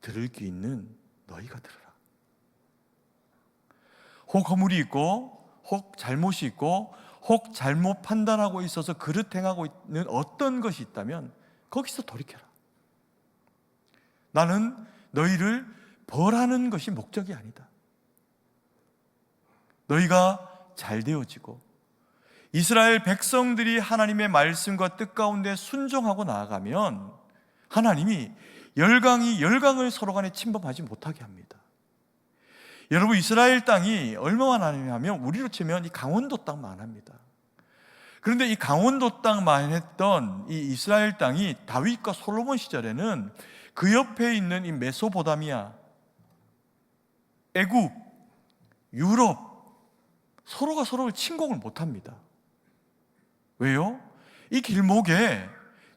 들을 귀 있는 너희가 들으라. 혹 허물이 있고 혹 잘못이 있고 혹 잘못 판단하고 있어서 그릇 행하고 있는 어떤 것이 있다면 거기서 돌이켜라. 나는 너희를 벌하는 것이 목적이 아니다. 너희가 잘 되어지고 이스라엘 백성들이 하나님의 말씀과 뜻 가운데 순종하고 나아가면 하나님이 열강을 서로 간에 침범하지 못하게 합니다. 여러분, 이스라엘 땅이 얼마나 하냐면 우리로 치면 이 강원도 땅만 합니다. 그런데 이 강원도 땅만 했던 이 이스라엘 땅이 다윗과 솔로몬 시절에는 그 옆에 있는 이 메소포타미아, 애굽, 유럽 서로가 서로를 침공을 못합니다. 왜요? 이 길목에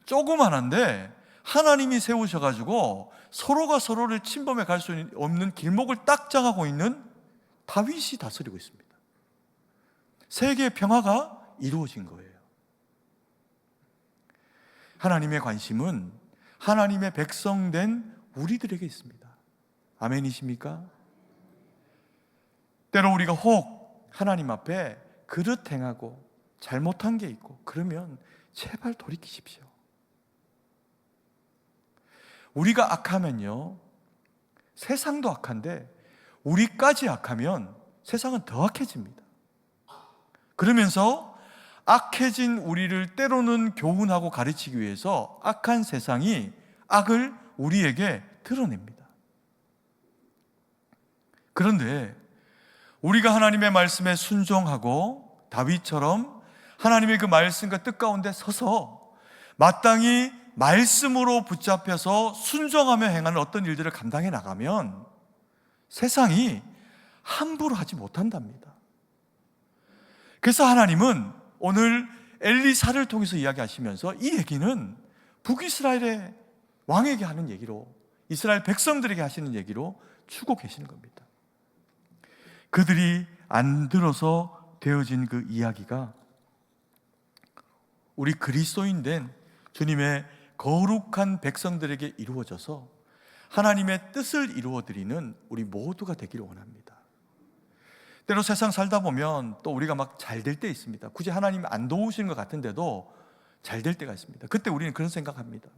조그만한데 하나님이 세우셔가지고 서로가 서로를 침범해 갈 수 없는 길목을 딱 정하고 있는 다윗이 다스리고 있습니다. 세계의 평화가 이루어진 거예요. 하나님의 관심은 하나님의 백성된 우리들에게 있습니다. 아멘이십니까? 때로 우리가 혹 하나님 앞에 그릇 행하고 잘못한 게 있고 그러면 제발 돌이키십시오. 우리가 악하면요, 세상도 악한데 우리까지 악하면 세상은 더 악해집니다. 그러면서 악해진 우리를 때로는 교훈하고 가르치기 위해서 악한 세상이 악을 우리에게 드러냅니다. 그런데 우리가 하나님의 말씀에 순종하고 다윗처럼 하나님의 그 말씀과 뜻 가운데 서서 마땅히 말씀으로 붙잡혀서 순종하며 행하는 어떤 일들을 감당해 나가면 세상이 함부로 하지 못한답니다. 그래서 하나님은 오늘 엘리사를 통해서 이야기하시면서 이 얘기는 북이스라엘의 왕에게 하는 얘기로, 이스라엘 백성들에게 하시는 얘기로 주고 계시는 겁니다. 그들이 안 들어서 되어진 그 이야기가 우리 그리스도인 된 주님의 거룩한 백성들에게 이루어져서 하나님의 뜻을 이루어드리는 우리 모두가 되기를 원합니다. 때로 세상 살다 보면 또 우리가 막 잘 될 때 있습니다. 굳이 하나님이 안 도우시는 것 같은데도 잘 될 때가 있습니다. 그때 우리는 그런 생각합니다.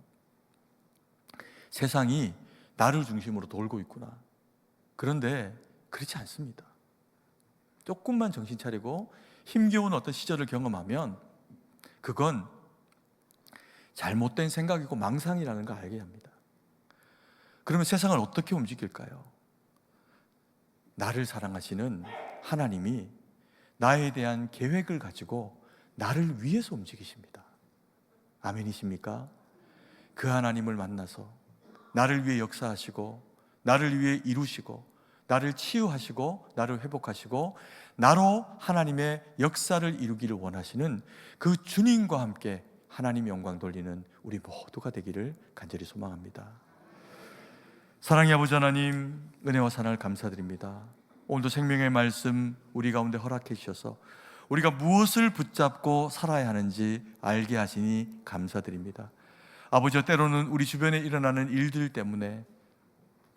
세상이 나를 중심으로 돌고 있구나. 그런데 그렇지 않습니다. 조금만 정신 차리고 힘겨운 어떤 시절을 경험하면 그건 잘못된 생각이고 망상이라는 걸 알게 합니다. 그러면 세상을 어떻게 움직일까요? 나를 사랑하시는 하나님이 나에 대한 계획을 가지고 나를 위해서 움직이십니다. 아멘이십니까? 그 하나님을 만나서 나를 위해 역사하시고 나를 위해 이루시고 나를 치유하시고 나를 회복하시고 나로 하나님의 역사를 이루기를 원하시는 그 주님과 함께 하나님 영광 돌리는 우리 모두가 되기를 간절히 소망합니다. 사랑의 아버지 하나님, 은혜와 사랑을 감사드립니다. 오늘도 생명의 말씀 우리 가운데 허락해 주셔서 우리가 무엇을 붙잡고 살아야 하는지 알게 하시니 감사드립니다. 아버지와 때로는 우리 주변에 일어나는 일들 때문에,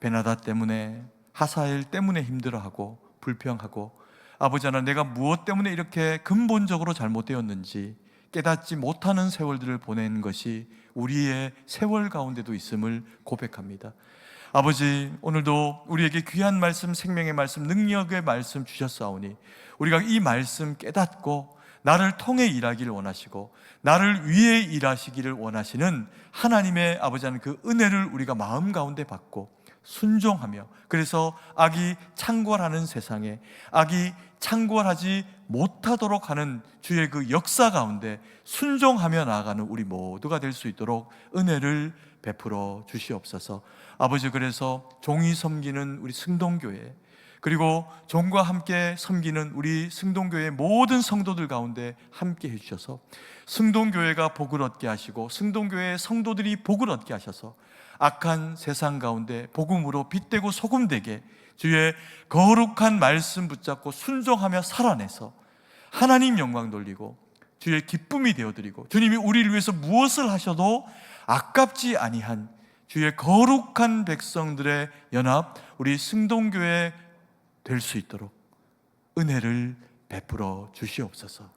베나다 때문에, 하사엘 때문에 힘들어하고 불평하고, 아버지 하나 내가 무엇 때문에 이렇게 근본적으로 잘못되었는지 깨닫지 못하는 세월들을 보낸 것이 우리의 세월 가운데도 있음을 고백합니다. 아버지, 오늘도 우리에게 귀한 말씀, 생명의 말씀, 능력의 말씀 주셨사오니 우리가 이 말씀 깨닫고 나를 통해 일하기를 원하시고 나를 위해 일하시기를 원하시는 하나님의 아버지 하는 그 은혜를 우리가 마음 가운데 받고 순종하며, 그래서 악이 창궐하는 세상에 악이 창궐하지 못하도록 하는 주의 그 역사 가운데 순종하며 나아가는 우리 모두가 될 수 있도록 은혜를 베풀어 주시옵소서. 아버지, 그래서 종이 섬기는 우리 승동교회, 그리고 종과 함께 섬기는 우리 승동교회 모든 성도들 가운데 함께 해주셔서 승동교회가 복을 얻게 하시고 승동교회의 성도들이 복을 얻게 하셔서 악한 세상 가운데 복음으로 빛되고 소금되게 주의 거룩한 말씀 붙잡고 순종하며 살아내서 하나님 영광 돌리고 주의 기쁨이 되어드리고 주님이 우리를 위해서 무엇을 하셔도 아깝지 아니한 주의 거룩한 백성들의 연합, 우리 승동교회 될 수 있도록 은혜를 베풀어 주시옵소서.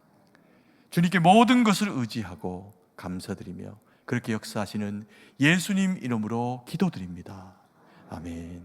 주님께 모든 것을 의지하고 감사드리며 그렇게 역사하시는 예수님 이름으로 기도드립니다. 아멘.